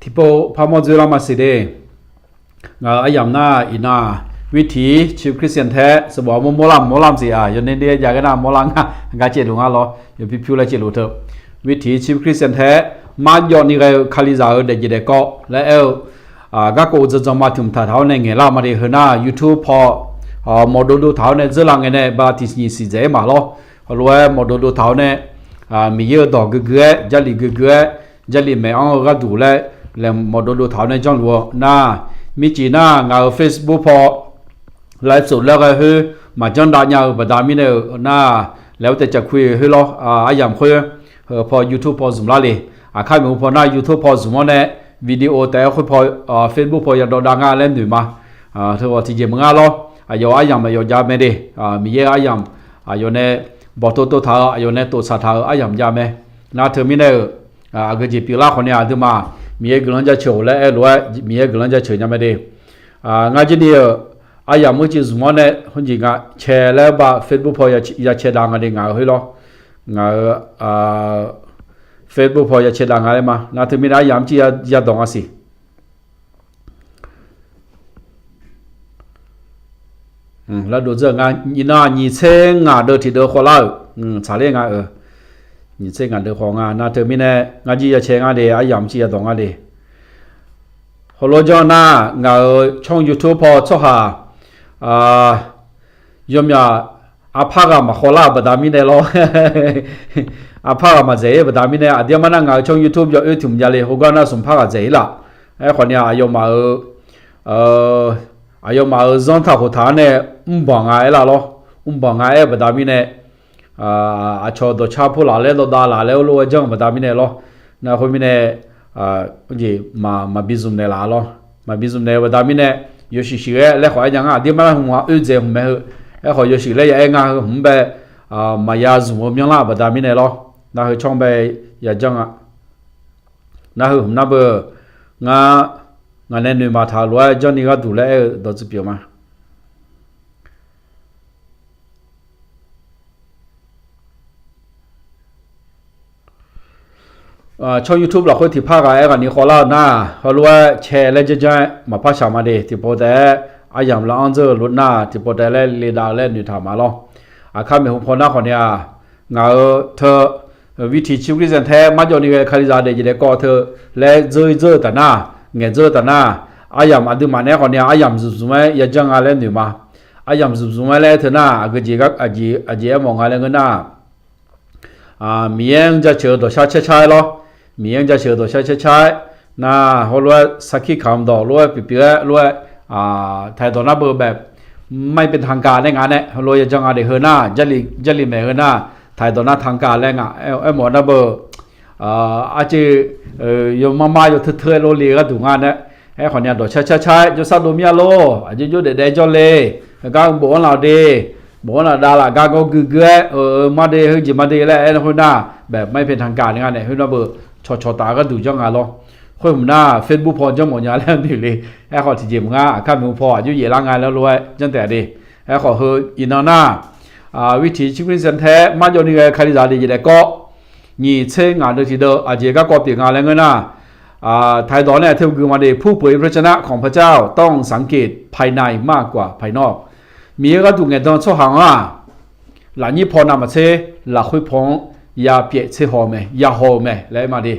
ที่พอพามอจุลามาสิเดอายามหน้าอินาวิถีชีวคริสเตียนแท้สบอกมอลำสิอยู่ในเดียอยากกันนะมอลังกาเจลุงอ่ะล้ออยู่พิพิวละเจลุเถอะวิถีชีวคริสเตียนแท้มาย้อนนี่ก็คาลิซาเดจิเดก็และก็กูจะมาถึงท่าเท้าในเงี้ยละมาดีเฮน่า YouTube พอโมดูเท้าเนี่ยจะลังเนี่ยบาติสนีสิเจมาล้อรวยโมดูเท้าเนี่ยมีเยอะดอกเกลือจัลลีเกลือจัลลีไม่เอาก็ดูแล้วโมดูเท้าเนี่ยจังหวะน่ามีจีน่างา Facebook พอไลฟ์สดแล้วก็คือมาจังได้ยาวประดามีเนี่ยน่าแล้วแต่จะคุยคือล้ออย่างคุยพอ YouTube พอสมละเลยข้ามีพอหน้า YouTube พอสมเนี่ยวิดีโอแต่คุยพอ Facebook พอยังโดนดังงานเล่นอยู่มาเธอว่าที่เจมึงอ่ะล้อยอย่างไม่ยอมไม่ได้มีเยอะอย่างอยู่ในบ่อตัวเท้าอยู่ในตัวสาเท้าอย่างยาไม่น่าเธอมีเนี่ยก็จีปีละคนเนี่ยถึงมามีเอกลักษณ์จะเฉยและรู้ว่ามีเอกลักษณ์จะเฉยยังไม่ได้งานจีนี่อย่างเมื่อกี้สมมติเนี่ยคนจีงาแชร์แล้วบ่า Facebook พอจะแชร์ดังอะไรงาเฮ้ยล้องาFacebook พอจะแชร์ดังอะไรมาน่าเธอมีอะไรอย่างที่จะต้องอ่ะสิแล้วดูเรื่องงานยี่น่ายี่เช้งงานเดินที่เดินขอเล่าชาเล่งานยี่เช้งงานเดินของงานน่าเธอมีเนี่ยงานจีจะเช้งงานเดียอย่างที่จะต้องงานเดียพอเราจะน่างานช่อง YouTube พอชอบหายมยาอาภากามาขอเล่าบัดามีเนี่ยล้ออาภากามาเจ๋บัดามีเนี่ยเดี๋ยวมันงานช่อง YouTube จะถึงยาเลยเขาก็น่าสมภากาเจ๋ละไอ้คนเนี้ยยมมาอายุมาจนถ้าเขาทานเนี่ยบังไงล่ะล้อบังไงบัดามีเนี่ยชอบตัวชาพูลาเล่ตัวดาลาเล่รู้จังบัดามีเนี่ยล้อนะคนมีเนี่ยจีมาบิซุมเนี่ยล่ะล้อมาบิซุมเนี่ยบัดามีเนี่ย有时时咧，你看人啊，點解我二姐唔咩去？一看有時咧也啱唔俾嘛也做唔樣啦，不但咪嚟咯，那去創備也正啊，那去唔那不我那女嘛頭來將你個度咧到這邊嘛。ช่อง YouTube เราค่อยที่ภาคอะไรกันนี่ขอเล่าหน้าเขารู้ว่าแชร์แล้วจะมาภาษามาดีที่พอแต่อย่างเราอันเจอรุ่นหน้าที่พอแต่เล่นลีดาเล่นอยู่ถามมาล้อข้ามีคนหน้าคนเนี้ยเงาเธอวิธีชีวิตแท้มาจนนี่คาริซาเดจิเดก็เธอและเจอแต่หน้าเงี้ยเจอแต่หน้าอย่างอันที่มาเนี่ยคนเนี้ยอย่างสุดๆไม่ยังจังอะไรอยู่มาอย่างสุดๆไม่เลยเธอหน้าก็จีก็จีมองอะไรกันหน้ามีเองจะเชื่อตัวชาใช่ล้อมีเองจะเชื่อตัวใช่น่าเขารู้ว่าสักขีคำดอกรู้ว่าปีๆรู้ว่าไทยตอนนั้นแบบไม่เป็นทางการได้งานเนี่ยเขารู้ยังจังอะไรเฮน่าจัลลีไม่เฮน่าไทยตอนนั้นทางการแล้วงานหมดนะอาจจะอยู่มาอยู่เถื่อนโรลีก็ถูกงานเนี่ยคนเนี้ยตัวใช่จะสัตว์ดูมีอะไรอาจจะอยู่เด็ดๆจอเลยก็บอกเราดีบอกว่าดาราการก็เกลือมาดีเฮ้ยจีมาดีแล้วไอ้คนน่าแบบไม่เป็นทางการงานเนี่ยเฮ้ยนะชอตาก็ดูจังงานล้อคนหน้า Facebook พอจะหมดงานแล้วนี่เลยไอ้ขอที่จีมงาข้ามมือพออายุเยอะละงานแล้วรวยจังแต่ดีไอ้ขอเฮ้ยอินหน้าวิถีชีวิตแท้มาจนนี่คาริซาดีจะได้ก็ยี่เช้งงานเดิมที่เดิมอาจจะก็เปลี่ยนงานแล้วเงี้ยนะไทยตอนนี้เท่ากับมาดีผู้เผยพระชนะของพระเจ้าต้องสังเกตภายในมากกว่าภายนอกมีก็ดูเงินตอนช่วงหางหลังนี้พอนำมาเชหลักคุยพงยาเปียเชหอมยาหอมแล้วมาดี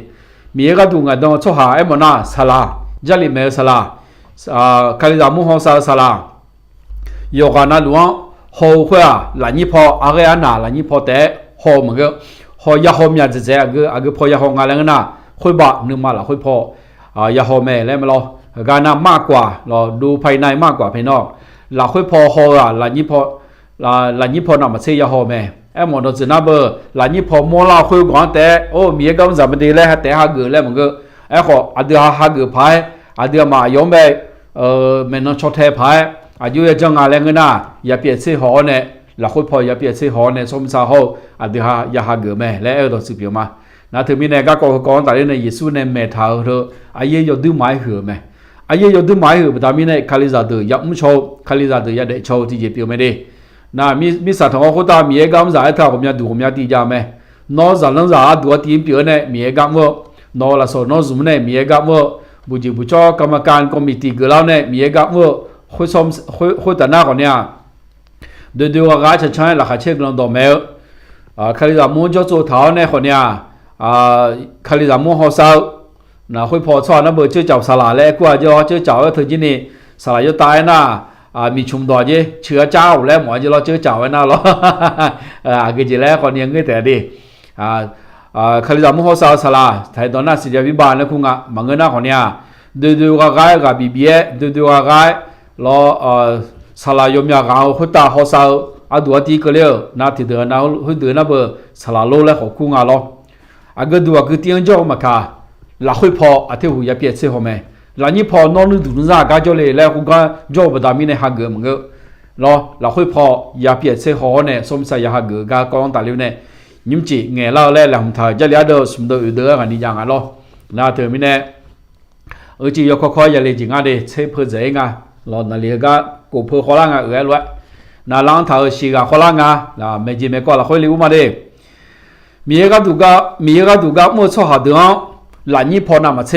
มีก็ดูเงินตอนช่วงหางมันน่าสลาจัลลีเมสลาคาริซามุฮอสลาโยกานาหลวงหอคุยหลังนี้พออะไรน่ะหลังนี้พอแต่หอมก็หอยาหอมยาจะก็พอยาหอมอะไรเงี้ยนะคุยบ่นึกมาละคุยพอยาหอมแล้วมาลอการนำมากกว่าเราดูภายในมากกว่าภายนอกหลักคุยพอหอหลังนี้พอนำมาเสียหอมไอ้หมอดจะนับหลังนี้พอมัวเราคุยก่อนแต่โอ้มีก็มันจะไม่ดีแล้วแต่หาเกิดแล้วมันก็ไอ้ขออาเดียหาเกิดพายอาเดียมายอมไปมันนชดแทพายอายุยังจังอะไรเงี้ยนะอย่าเปลี่ยนเสียหอเนี่ยหลักคุยพออย่าเปลี่ยนเสียหอเนี่ยสมสาหออาเดียอย่าหาเกิดแล้วตัวสิบปีมานะถึงมีเนี่ยก็ก่อนแต่ในยิสุเนี่ยเมทาวเธออายุยอดดูไม่หือไหมอายุยอดดูไม่หือแต่มีเนี่ยคาลิซาตัวยับมุชคาลิซาตัวยัดเดชที่เจ็บปีไม่ได้นะมีสัตว์ของเขาตามีเอกามจ่ายเท่ากับมีดูกับมีตีจามไหมนอสันนังจ่าตัวตีนเปียเนี่ยมีเอกามว่านอละโซนอซุ่มเนี่ยมีเอกามว่า บุจิบุจอกรรมการคอมมิตี้ก็แล้วเนี่ยมีกับว่าคุยซ้อมคุยแต่หน้าก่อนเนี่ยดูว่าการจะใช้หลักเช็คลองตัวเมลคดีละมุนจะ做头呢คนเนี่ยคดีละมุนเขาเศร้านะคุยพอชอบนะเบอร์ชื่อเจ้าสลาแล้วกว่าจะชื่อเจ้าก็ถึงที่นี่สลายจะตายนะมีชุมดอเยเชื้อเจ้าแล้วหมอจะรอชื่อเจ้าไว้นะรอก็จะแล้วคนยังเงยแต่ดีคดีละมุนเขาเศร้าสลาไทยตอนนั้นสิจะวิบาลแล้วคุณมังเงินนะคนเนี่ยดูว่าไงกับบีบีดูว่าไงรอสลายยมยาเขาคุยตาเขาเศร้าดูว่าที่ก็เลี้ยวนาที่เดินนาหุ่นเดินนาเบอร์สลาโลแล้วเขาคุ้งอะไรก็ดูว่าคือเตียงเจ้ามาค่ะหลักคุยพอที่หูยาเปียเสียหัวแม่หลังนี้พอนอนดูน่าการจะเลยแล้วคุณก็จบดามิในฮักเกอร์มึงก็รอหลักคุยพอยาเปียเสียหัวเนี่ยสมใส่ยาฮักเกอร์ก็กองตาเลี้ยวเนี่ยยิ้มจีเงี้ยเล่าแล้วหลังถ่ายจะเลี้ยเดินสมเดินเดินกันนี่ยังไงรอน่าเธอไม่แน่จียกค่อยๆอย่าเลยจริงอ่ะเดี๋ยวเชื่อเพื่อใจไงรอนั่นเลี้ยก็กูเพื่อขอร่างอ่ะล้วนนาหลังถ่ายสิกาขอร่างอ่ะนะไม่จีไม่ก็หลักคุยเลี้ยวมาเด้มีก็ดูก็มั่วชอบหาเดือดหลังนี้พอนามาเช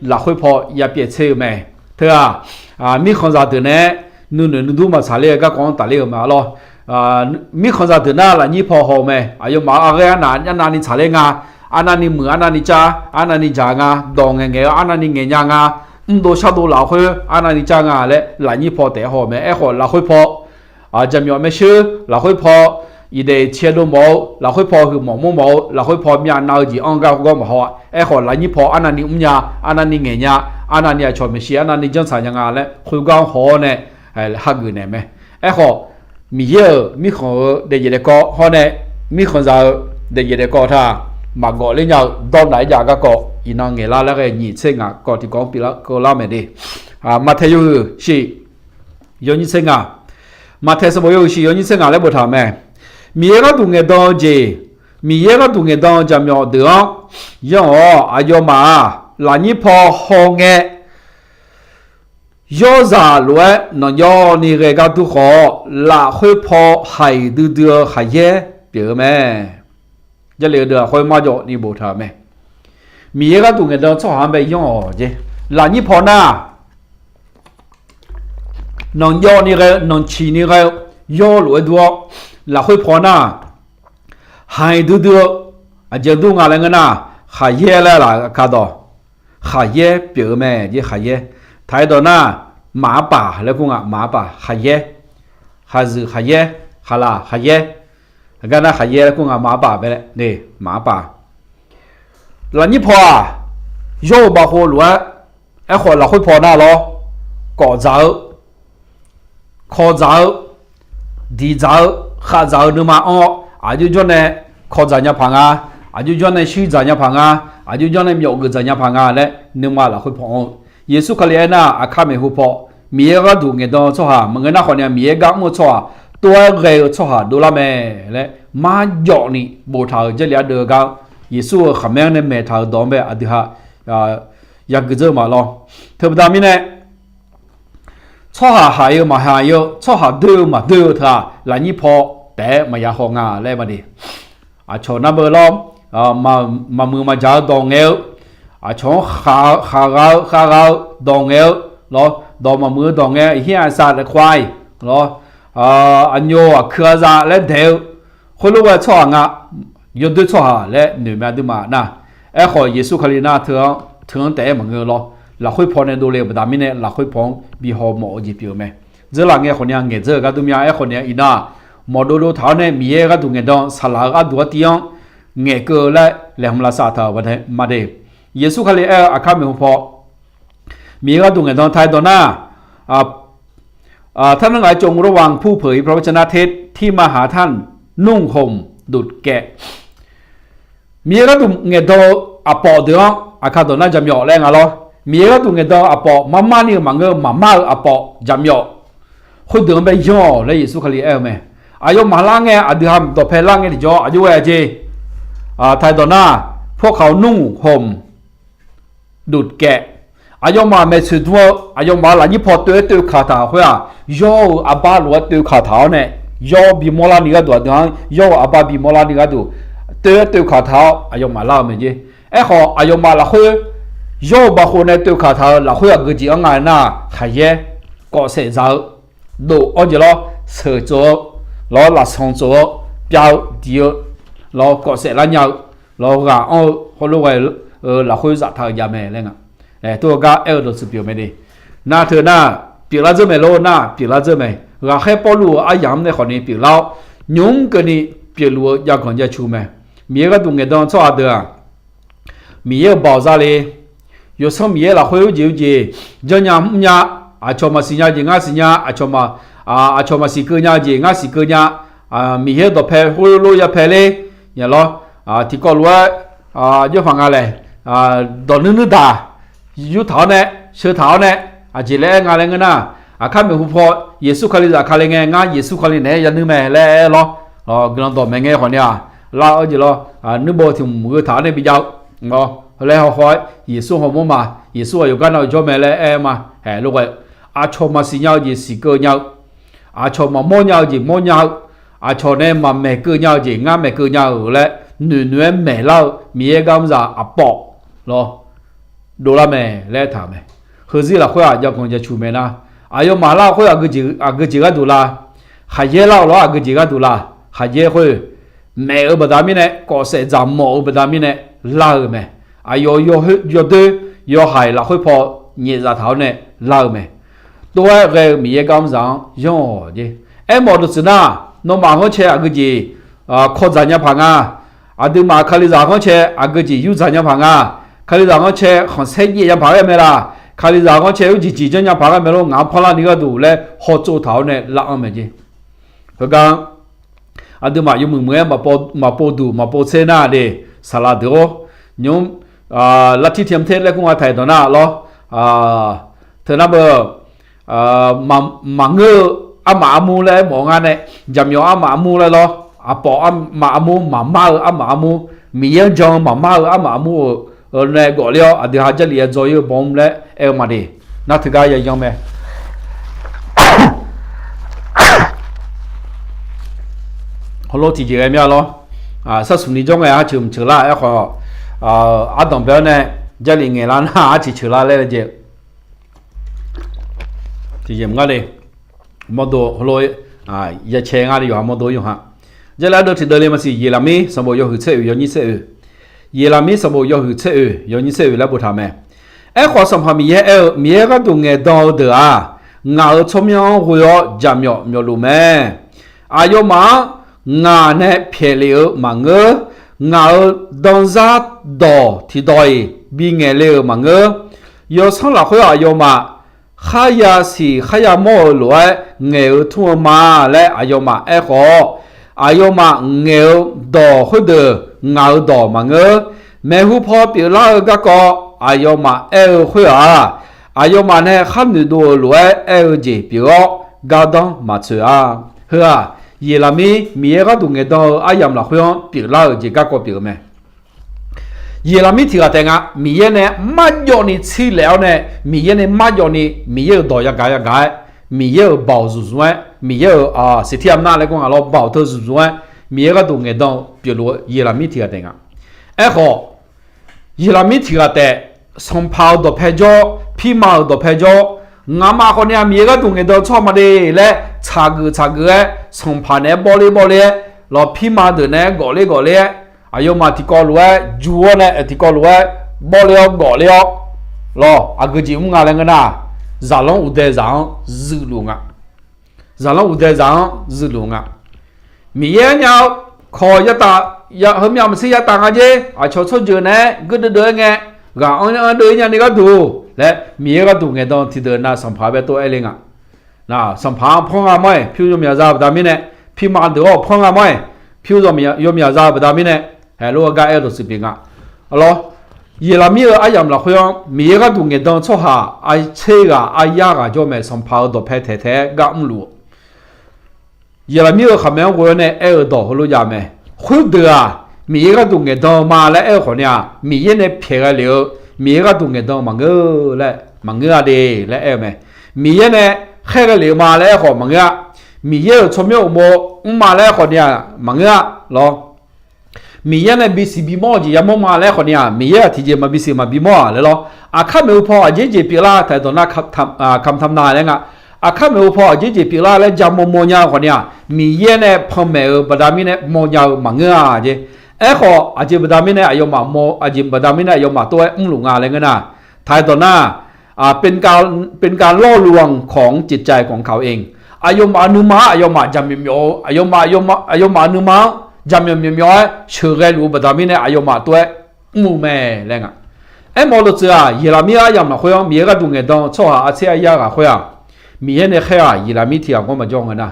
หลักคุยพอยาเปียเชไหมเธอมีคนจะเดือดเนี่ยนู่นดูมาสาเลียก็กองตาเลียมาล้อมีคนจะเดือดน่ะหลังนี้พอหอมไหมอายุมาอะไรอันนี้สาเลียงอันนี้มืออันนี้จ้าอันนี้จางดองเงี้ยอันนี้เงี้ยยังดูชาดูหลักคุยอันนี้จางเลยหลังนี้พอแต่หอมไหมหอหลักคุยพอจะมีไม่ชื่อหลักคุยพออีเดเชียดูหมอหลักคุยพอคือหมอหมอหลักคุยพอมีอันนาจีอังกาก็มาหัวขอหลังนี้พออันนี้ยาอันนี้เงี้ยอันนี้ชอบไม่เชียอันนี้จังสายยังไงเลยคุยกันหัวเนี่ยฮักอยู่เนี่ยไหมขอมีเยอะมีคนเดียร์ก็หัวเนี่ยมีคนจะเดียร์ก็ถ้ามาก่อนเลยเนี่ยตอนไหนอยากก็อีนางเงี้ยแล้วก็หนีเส้นก็ที่กองปีละก็ล่าไม่ได้มาเที่ยวสิย้อนนี่เส้นมาเที่ยวสมัยอยู่สิย้อนนี่เส้นแล้วบ่ทำไหมมีเรื่องตรงเงี้ยตอนเจมีเรื่องตรงเงี้ยตอนจะมีเดือดยังอายุมาหลังนี้พอห้องเงี้ยย้อนจากล้วนนย้อนนี่เรื่องทุกข้อหลักคุยพอให้ดูให้เย่เปล่าไหมจะเลี้ยเดือดคุยมาจ่อนี่บ่ทำไหมมีเรื่องตรงเงี้ยตอนชอบทำไปยังเจหลังนี้พอหน้านย้อนนี่เรื่องนชีนี่เรื่องย้อนล้วนดูหลักคุยพอหน้าให้ดูอาจจะดูงานอะไรเงี้ยนะหายเย่แล้วล่ะก็ต่อหายเย่เปล่าไหมยี่หายเย่ท้ายตอนหน้าหมาป่าแล้วกูหมาป่าหายเย่หาซึหายเย่หาลาหายเย่ก็น่าหายเย่แล้วกูหมาป่าไปเลยนี่หมาป่าหลังนี้พอโย่บ่หัวหลวงคนหลักคุยพอหน้าล้อก่อเจ้าขอเจ้าดีเจ้าข้าเจ้าดูมาอายุจนเนี่ยขอจะเนี่ยพังอายุจนเนี่ยชื่อจะเนี่ยพังอายุจนเนี่ยมีอกจะเนี่ยพังเลยนึกมาละคุยพอเยซูคริสต์น่ะอาคาไม่หุบพอมีเรื่องดูเงี้ยตอนชั่วหามึงน่ะคนเนี่ยมีเรื่องมั่วชั่วตัวเรื่องชั่วหาดูละแม่เลยมาหยอกนี่บูชาจะเลี้ยเดือกันเยซูขมิ้นเนี่ยแม่ทาดอมแบบอดีฮะอยากจะมาลองเธอประดามิเนี่ยชั่วหาหายมาหายชั่วหาดื้อมาดื้อเถอะหลังนี้พอแต่มาอยากหงาเลยมาดิชนนับเบอร์ล้อมมามือมาจ่าดองเอวชนขาเราดองเอวล้อดองมามือดองเอวเฮียสัตว์ควายล้ออันโยเครือซาและเดียวคนรู้ว่าชั่วงะยศด้วยชั่วและหนึ่งแม่ดูมานะขอเยซูคริสต์น่ะถึงแต่เหมือนกันล้อหลักคุยพอในดูเลยประดามิเนี่ยหลักคุยพองบีหอมหมอจีบอยู่ไหมเจอหลังเงี้ยคนเนี้ยเงี้ยเจอกันตัวเมียคนเนี้ยอีน่าหมอดูท้าเนี่ยมีเรื่องตรงเงี้ยดองสลากดูว่าที่ยังเงี้ยเกิดแล้วเรื่องละสาธารวันนี้มาเดเยซูคริสต์อาคาไม่พอมีเรื่องตรงเงี้ยดองไทยตอนหน้าท่านทั้งหลายจงระวังผู้เผยพระวจนะเทศที่มาหาท่านนุ่งห่มดุจแกะมีเรื่องตรงเงี้ยดองปอเดือดอาคาตอนหน้าจะมีอะไรงั้นหรอมีเรื่องตรงเงี้ยดองปอมานี่มังเงมาปอจะมีคนเดินไปย่อเลยเยซูคริสต์ไหมอายุมาล่างเงี้ยอดีตทำตัวเพลล่างเงี้ยจ่ออายุเอเจไทยตอนหน้าพวกเขานุ่งห่มดุดแกะอายุมาไม่สุดว่าอายุมาหลังนี้พอตัวขาเท้าเฮ้ยย่ออาบาลวดตัวขาเท้าเนี่ยย่อบีมอลานี่ก็ตัวเดียวย่ออาบาบีมอลานี่ก็ตัวขาเท้าอายุมาล่าเหมือนจีขออายุมาละเฮ้ย要把河呢对卡头老会啊个几个眼呐，还也搞谁着，都而且咯，车做，老拉上做，标掉，老搞谁拉鸟，老个哦，好多位老会咋他也没那个，哎，多个都是表没的，那头那表了这没咯，那表了这没，我还保留啊样的好呢表了，用个呢表留要看见出没，每个东西都做的啊，每个包扎嘞。有什么也了会有就这样么啊，什么事呀就俺事呀，啊什么什么事个呀就俺事个呀，啊，每天都拍，或者录也拍嘞，也咯，啊，提高路有放下来，啊，到恁大，有头呢，小头呢，啊，这嘞俺嘞个呐，啊，看没湖泊，耶稣看哩咋看哩个，俺耶稣看哩呢，也恁咩嘞咯，哦，个人多咩个好呢，拉而且咯，啊，恁无听每个头呢比较，哦。后来好开，耶稣好么嘛？耶稣有干到做咩咧？嘛，哎，如果阿错嘛是鸟就是个鸟，阿错嘛么鸟就么鸟，阿错呢嘛咩个鸟就啱咩个鸟咧，暖暖咩佬咩咁就阿爆咯，多啦咩咧他咩？何止啦会啊要讲只出面啦，阿有马啦会啊个几个多啦，还也佬咯啊个几个多啦，还也会咩二不达面咧，个些咱么二不达面咧，拉个咩？啊，要对要害啦，会跑热热头呢，老咩？都系个米咁上用的，哎，冇得知呐，侬马上车啊个字啊，靠咱家旁啊，啊，对嘛，看你让我车啊个字有咱家旁啊，看你让我车行车热家旁嘅咩啦？看你让我车有几几家旁嘅咩咯？硬跑啦呢个度咧，好做头呢，拉咩啫？佢讲啊，对嘛，有妹嘛报度嘛报车呐的，啥啦的哦，用。ลัทธิเทียมเทศและกุ้งอาไทยตัวน่ะล้อเธอน่ะเบอมังเงออาหมามูเลยหมองานเนี่ยจำยออาหมามูเลยล้ออาปออาหมามูหมามาอาหมามูมีเยอะจังหมามาอาหมามูเนี่ยก่อเลี้ยวเดี๋ยวหาจะเลี้ยจอยบอมเลยมาดิน่าถือกายยังไหมฮัลโหลที่เจอไอ้เมียล้อสักสุนิจงไอ้ชิมเชล่าไอ้ขอ阿东边呢，这里眼啦那去吃啦来了就，这么个的，冇多好多一切啊的有冇多用哈。这来到这里嘛是耶拉米什么要去测有你测耶拉米什么要去测有你测来不他们。哎，话什么米个都眼到的啊，俺聪明会要加苗路咩？啊要嘛俺呢漂流嘛个。ngạo đông ra đỏ thì đòi bị nghe lêu mà ngơ yo sang là khối ayo mà khaya si khaya mo loi nghèo thua mà lại ayo mà e khó ayo mà nghèo đỏ khối đờ ngạo đỏ mà ngơ mẹ hu po biểu la cái co ayo mà e khối ayo mà này khăn nữ đồ loi e gì biểu ga đông mà chơi hả耶拉米个东西到阿样啦，好像表啦就个个表咩？耶拉米提个定啊，米呢乜嘢你吃了呢？米呢乜嘢你米多一解，米包住住啊，米是天那来讲啊，老包头住住啊，米个东西到表罗耶拉米提个定啊，哎好，耶拉米提个定，上跑到拍照，皮毛到拍照。俺妈好呢，每个东西都差么的来，查个从盘呢玻璃，老皮马的呢搞嘞，还有嘛提高路哎，猪呢提高路哎，玻璃搞了，咯，啊个节目啊那个呐，热浪有得上日路啊，每个鸟靠一打，后面不是一打下子，啊悄悄就呢，个的个，俺对人那个图。来，每个都眼当提得那上爬边多爱领啊，那上爬碰阿妹，譬如苗子不大面呢，譬马头碰阿妹，譬如苗子不大面呢，哎，如果个爱都是平啊，好咯，伊拉米阿样啦，好像每个都眼当错下，爱车个爱压个就买上爬多拍太个唔路，伊拉米下面我呢爱多好路家咩，好得啊，每个都眼当马来爱好呢，每个呢拍个了。每个东西都忙个来，忙个的来哎咩？每个呢，开个流马来好忙个，每个出面么马来好呢忙个咯。มีเยเนี่ยบิสิบิมอจียามมาแล้วคนเนี้ยมีเยที่จะมาบิสิมาบิมอเลยหรออาข้าไม่พอเจเจปีละแต่ตอนนั้นคำทำนายแล้วไงอาข้าไม่พอเจเจปีละแล้วจามมอยาคนเนี้ยมีเยเนี่ยพอแม่บดามิเนี่ยมอยามังเงาเจขออาจบดามิเนี่ยอายุมาโมอาจบดามิเนี่ยอายุมาตัวลุงอะไรเงี้ยนะท้ายตอนนั้นเป็นการล่อลวงของจิตใจของเขาเองอายุมานุมาอายุมาจำมีมีอายุมานุมาจำมีมีเชื่อกันรู้บดามิเนี่ยอายุมาตัวมูแม่แล้วไงมอลต์อ่ะยีรามีอายุมาคุยมีก็ดูเงี้ยต้องชอบอาเซียยากคุยมีเนี่ยแค่ยีรามีที่อ่ะก็มาจ้องกันนะ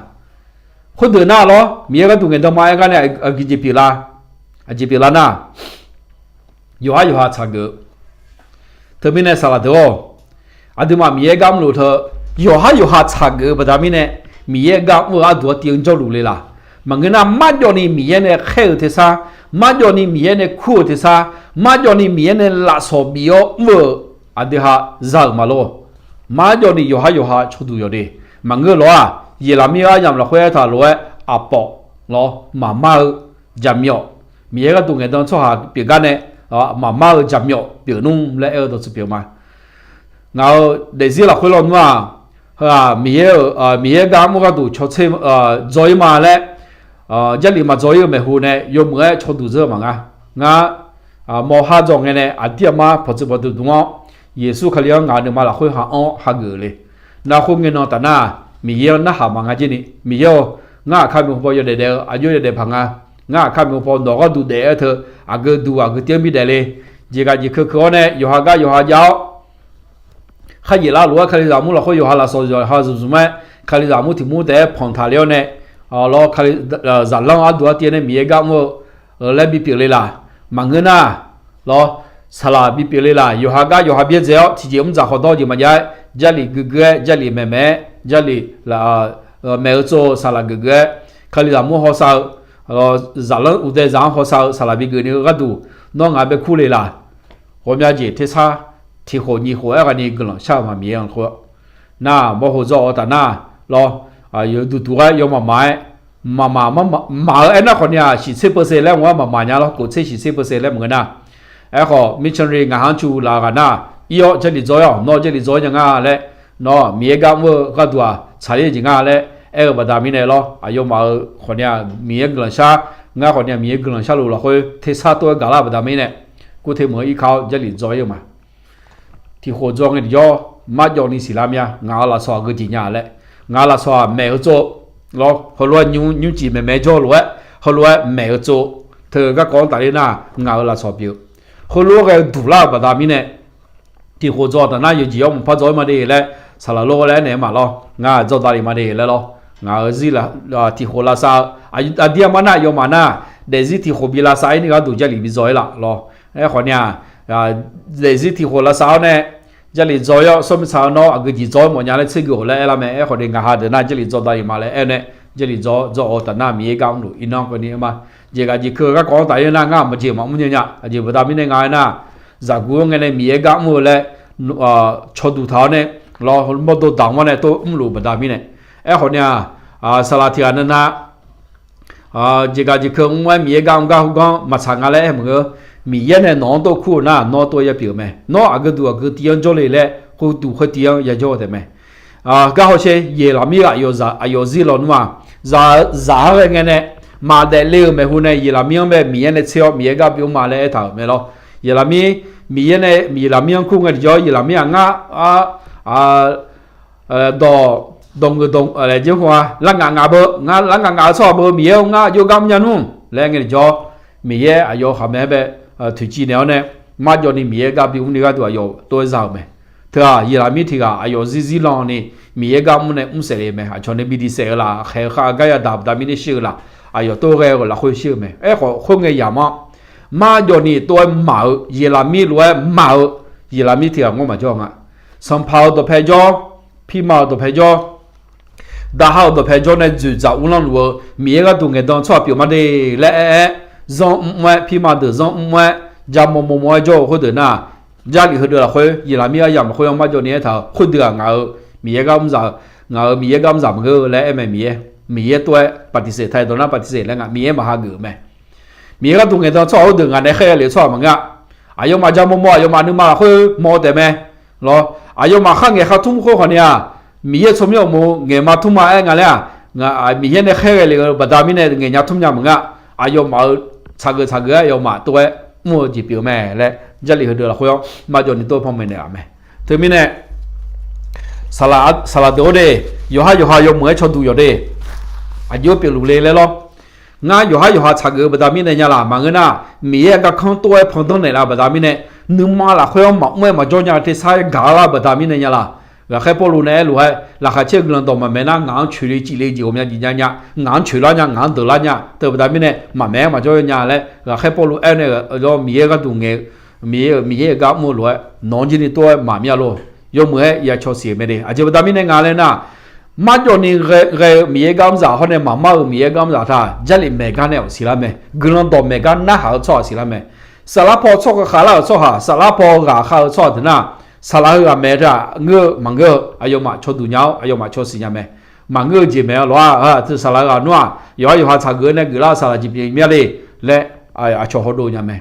คนเดินหน้าล้อมีก็ดูเงี้ยต้องมากันเนี่ยกิจพิลาจิพิลานะอยู่หาชักเกอเธอไม่เนี่ยสลัดโออาดูมามีกำลูเธออยู่หาชักเกอบดามิเนี่ยมีกำว่าตัวเตียงจอดูเลยล่ะมันก็น่ามาจอนี่มีเนี่ยแค่เทซ่ามาจอนี่มีเนี่ยคู่เทซ่ามาจอนี่มีเนี่ยลาสอบิโอเมื่ออาดูหาจัลมาโลมาจอนี่อยู่หาชุดดูอยู่ดีมันก็ล้อเยลามีอะไรอย่างละคุยท่าล้ออาปอล้อมาจำยอมีก็ตัวเงี้ยต้องชอบหาเปลี่ยนกันเนี่ยมาจำยอเปลี่ยนนุ่งและตัวสุดเปลี่ยนมาเราเดี๋ยวสิเราคุยกันว่ามีก็มันก็ตัวชดเชยจอยมาแล้วจะรีมาจอยไม่หูเนี่ยยมเงี้ยชดดูเจอมั้งมอหาจงเนี่ยอาทิตย์มาพอจะพอดูตรงว่าเยซูเขาเลี้ยงงานเนี่ยมาละคุยหาหาเกลือเลยน่าคุยเงินนอนแต่หน้ามีน่าหามังจีนี่มีง่าข้ามีพออยู่เดี๋ยวอายุเดี๋ยวพังง่าข้ามีพอหนอก็ดูเดี๋ยวเธอดูเตี้ยมีเดี๋ยวเลยจีกันจีคือเนี่ยอยู่หายาวข้าเยล่าหรือว่าข้าลิจามุเราคุยอยู่หาละโซอยู่หาจุดไหมข้าลิจามุที่มุเดผ่อนทาเลี้ยวเนี่ยแล้วข้าลิจาลังดูเตี้ยเนี่ยมีก็มุแล้วบีเปเลยล่ะมังเงินน่ะแล้วสลาบีเปเลยล่ะอยู่หาเบี้ยเจ้าที่จะจะขอต่อจีมาย้ายจะลีกึกจะลีแม่จะลีละแม่โจสลากึกข้าลิจามุหัวสาวจัลลังอุดรจางหัวสลาบีกึนี่ก็ดูน้องอาเบคูเลยล่ะผมอยากจะเทซ่าที่หัวนี่หัวกันนี่ก็ลองชาวมาเมียงหัวน่าบ่หัวจอแต่น่ารออยู่ดูตัวอยู่มาน่ะคนเนี่ย40%แล้วว่ามาเนี่ยเรากู40%แล้วเหมือนน่ะขอมิชชันรีงานจูลากันน่ะอีจะลิจอยนอจะลิจอยยังไงเลยนอมีก็ว่าก็ตัวใช้ยังไงเลยบัดามิเนี่ยรออยู่มาคนเนี่ยมีกลังชางาคนเนี่ยมีกลังชาลูเราคุยเทซ่าตัวกาลาบัดามิเนี่ยกูเทมืออีเขาจะลิจอยมาที่หัวจงเนี่ยย่อมาจอนี่สิลามีงาลาสวาก็จีน่าเลยงาลาสวาแม่โจรอเขาล้วนยุ่งจีแม่โจล้วนเขาล้วนแม่โจเธอก็ก่อนแต่เนี่ยน่างาลาสวาเปียวเขาล้วนก็ดูลาบัดามิเนี่ยที่หัวจอแต่น่าอยู่จีอ๋อมันพอจอยมาดีเลยสารโลแล้วเนี่ยมาล้องาจอตาลีมาดีแล้วล้องาจีละที่หัวลาสาอาเดียมาน่ายอมาน่าเดซิที่หัวบิลาสายนี่ก็ดูจะลีบิจอยละล้อคนเนี่ยเดซิที่หัวลาสาวเนี่ยจะลีจอยสมัยสาวน้อก็จีจอยหมดอย่างเลยสิ่งที่หัวแล้วเราเนี่ยคนเองก็หาเดินน่าจะลีจอยได้มาเลยเนี่ยจะลีจอยแต่น่ามีกำลังอินน้องคนนี้มาเจ้าก็จีคือก็ก่อนแต่เนี่ยน่างามมาเจ้ามันเนี่ยจีบดามิเนี่ยง่ายน่ะจากกูเงี้ยมีกำลังเลยชดดูเท้าเนี่ยรอหมดตัวต่างวันเนี่ยตัวรู้บดามิเนี่ยคนเนี่ยสลัดที่อันนั้นนะเจ้าก็จีคือว่ามีกำลังก็มาสั่งอะไรเหมือนมีเนี่ยน้องตัวคู่น่ะน้องตัวยังเปลี่ยนไหมน้องก็ดูก็เตียงจ่อเลยแหละก็ดูเขาเตียงยังจ่อได้ไหมก็เขาเชื่อเยลามีก็อยู่ซีลอนว่าจะอะไรเงี้ยเนี่ยมาเดลิวไหมหุ่นเนี่ยเยลามีแบบมีเนี่ยเชี่ยวมีก็เปลี่ยนมาเลยท่าไหมล่ะเยลามีเนี่ยมีลามีคู่กันจ่อเยลามีง่ะดงอะไรเจ้าหัวลังงาเบอร์ลังงาชอบเบอร์มีงาอยู่กำยันนู่นแล้วเงี้ยจ่อมีอายุเขาแม่แบบถือจีเนียเนี่ยมาจอนี่มีก็บิวนี่ก็ตัวอายุตัวสาวไหมเธอยีรามีที่ก็อายุซีลองนี่มีก็มันเนี่ยเสร็จไหมชนเนี่ยบิดีเสร็จละแค่ข้าก็ยังดับมินิชื่อละอายุตัวก็ละคุยชื่อไหมคนเงี้ยมาจอนี่ตัวหมายีรามีรวยหมายีรามีที่ก็งงมาจ้องสัมภาระตัวเพจพี่มาตัวเพจดาวตัวเพจเนี่ยจุดจากอุลังวัวมีก็ตัวเงี้ยต้องชอบอยู่มาดีและจงไม่พี่มาเดือดจงไม่จำมวยจ่อคนเดือดน่ะจาลีคนเดือดคุยยีรามีอะไรอย่างคุยมาจ่อเนี่ยเท่าคนเดือดเงามีก็มันจะเงามีก็มันจะมันก็แล้วไม่มีตัวปฏิเสธไทยตัวนั้นปฏิเสธแล้วไงมีมาหาเกือบไหม มีก็ตุงเงินต้องชอบดึงอันในแค่เลยชอบมันก็อายุมาจะมั่วอายุมานึกมาค่อยมอแต่แม่หรออายุมาข้างเงี้ยเขาทุ่มข้อคนเนี้ยมีเยอะสมยอมมูเงี้ยมาทุ่มมาเองอะไรมีเยอะในแค่เลยบัดามิเนี่ยเงี้ยทุ่มยามมันก็อายุมาชักอายุมาตัวมัวจีบอยู่แม่และจะเหลือเดือดละค่อยมาจนตัวพ่อแม่เนี่ยแม่ถึงมีเนี่ยสลัดโดเดอยู่ห้าเหมือนชนดูอยู่เดอายุเปลี่ยนลุเลยแล้วง่ายอยู่ห้าชักบัดามิเนี่ยละมันก็น่ะมีเองก็ข้างตัวพงต้องเนี่ยละบัดามิเนี่ยนึกมาละค่อยมาจนอย่างที่ใช้กาละบัดามิเนี่ยละแล้วแค่พอรู้เนี่ยรู้ให้ราคาเชื่อกันต่อมาแม่น่างานช่วยจีเลยจีผมยังจีเนี่ยงานช่วยแล้วงานเดือดแล้วเนี่ยแต่บัดามิเนี่ยมาจนอย่างเลยแล้วแค่พอรู้เนี่ยเรามีเองก็ดูเงี้ยมีเองก็มั่วรู้น้องจีนี่ตัวมามีอะไรยกมืออย่าชอบเสียไม่ได้อาจจะบัดามิเนี่ยงานเลยนะมาจนนี่มีเองก็ไม่จ่าเขาเนี่ยมามีเองก็ไม่จ่าท่าจะเลยแม่กันเนี่ยสิละแม่กันต่อแม่กันน่าหาชอบสิละแม่สารพอชอบก็ขาละชอบหาสารพอก็ขาชอบถึงน่ะสารก็แม่จ้าเงื้อมังเงื้ออายุมาชดดูเงาอายุมาชดสิยังแม่มังเงื้อจีแม่หรอที่สารก็นัวอยู่หาชาเกเนี่ยกุลาสารจีบเมียเลยและชอบเขาดูยังแม่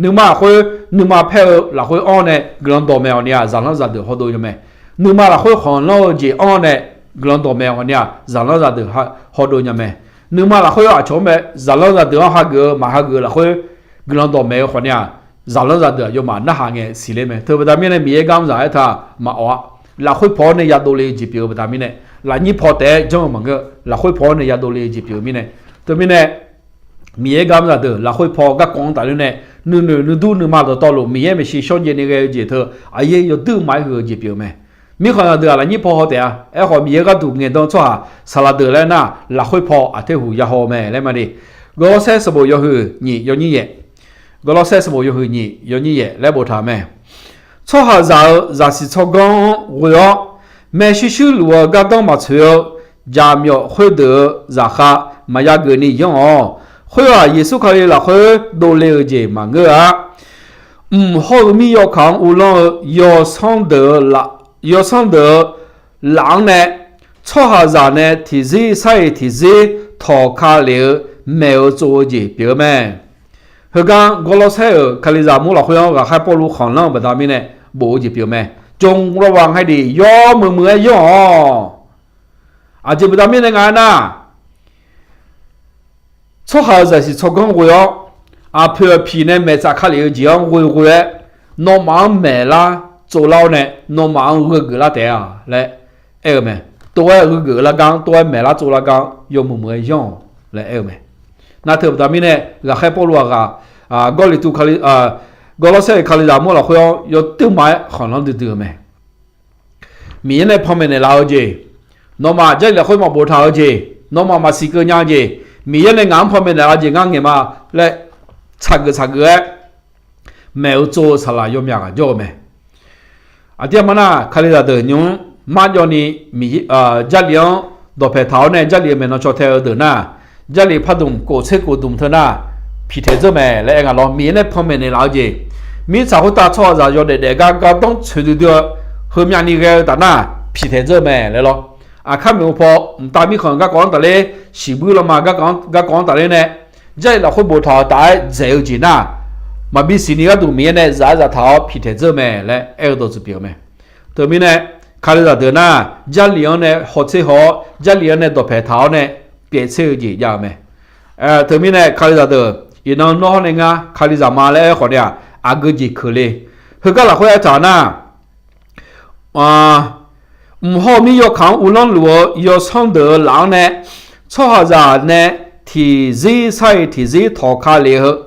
นึกมาเพื่อละคุยอ้อนเนี่ยกันต่อแม่เนี่ยจานละจานเดือดเขาดูยังแม่นึกมาละคุยของเราจีอ้อนเนี่ยกันต่อแม่เนี่ยจานละจานเดือดเขาดูยังแม่นึกมาละคุยชมแม่จานละจานเดือดหาเกมาหาเกละคุยกันต่อแม่คนเนี่ยจานละจานเดือดอยู่มาหน้าหางเงี้ยสิเลยแม่เธอประดามีเนี่ยมีกำจัดท่ามาอ๋อละคุยพอเนี่ยยาดูเลยจีบอยู่ประดามีเนี่ยละนี่พอแต่จังมันก็ละคุยพอเนี่ยยาดูเลยจีบอยู่มีเนี่ยตัวมีเนี่ยมีกำจัดเดือดละคุยพอก็กองแต่เนี่ยนึดูนึมาต่อลุมีไม่ใช่ชนเย็นเนี่ยจีเธอไอ้ยังดูไม่เหรอจีบอยู่แม่มีคนเดือดละนี่พอแต่ไอ้คนมีก็ดูเงินต้องช่วยสลัดเดือดแล้วนะละคุยพออาเทหูยาหอแม่แล้วมาดิก็เสียสมบูรณ์อยู่นี่อยู่นี่เย่ก็เราเสียสมบูรณ์อยู่นี่เย่แล้วบอกทำแม่ช่วยหาจะสิช่วยกัน我要ไม่ใช่ชื่อลัวก็ต้องมาช่วยจามยอคุยเดือจะข้ามายาเกินนี่ยังอ๋อคุยว่าเยซูเขาเลยละคุยดูเลยเจมันก็后面要看无论要上得了要上得狼呢ช่วยหาจะ呢ที่จีใส่ที่จีทอขาเลยไม่เอา做เจเปียแม่เฮกันก็เราใช้คาลิจามูเราคุยกันให้พอรู้ของเราแบบนี้เนี่ยบูจีเปียแม่จงระวังให้ดีย่อมือย่ออาจจะแบบนี้ในงานน่ะช่วยหาจะสิช่วยกันคุยอาเพื่อพี่เนี่ยแม่จะขาลิจีอังคุยน้องมันแม่ละ做老呢น้องมัน个ละแต่และแม่ตัวละกังตัวแม่ละ做ละกังย่อมือย่อและแม่那特别大米呢，个海波罗个高里都考虑高老师考虑咱们了，会要都买可能都没。米呢旁边的老姐，那么这里会嘛不掏姐，那么嘛是个娘姐，米呢俺旁边的老姐俺个嘛来查个，没有做出来有咩个做没？啊，点么呢？考虑到的用马叫你米这里到拍头呢，这里面那做头的呢。这里拍动过车过动特那皮特这么来个老米呢旁边的老姐，米才会打错了，要的那个当吹的掉后面那个打那皮特这么来咯，啊看没有跑，大米可能讲的嘞，是不了嘛？讲的嘞呢，这里会不逃打走进那，嘛比是你个都米呢，在逃皮特这么来，那个都是表咩？对面呢，看得到的那这里呢好车好，这里呢到拍头呢。别车子要没？特别呢，考虑到的，一弄弄那个考虑到马来好的阿个几可嘞，后个了会找呢？后面要看无论如何要上得狼呢，错好在呢，体质菜体质逃开了后，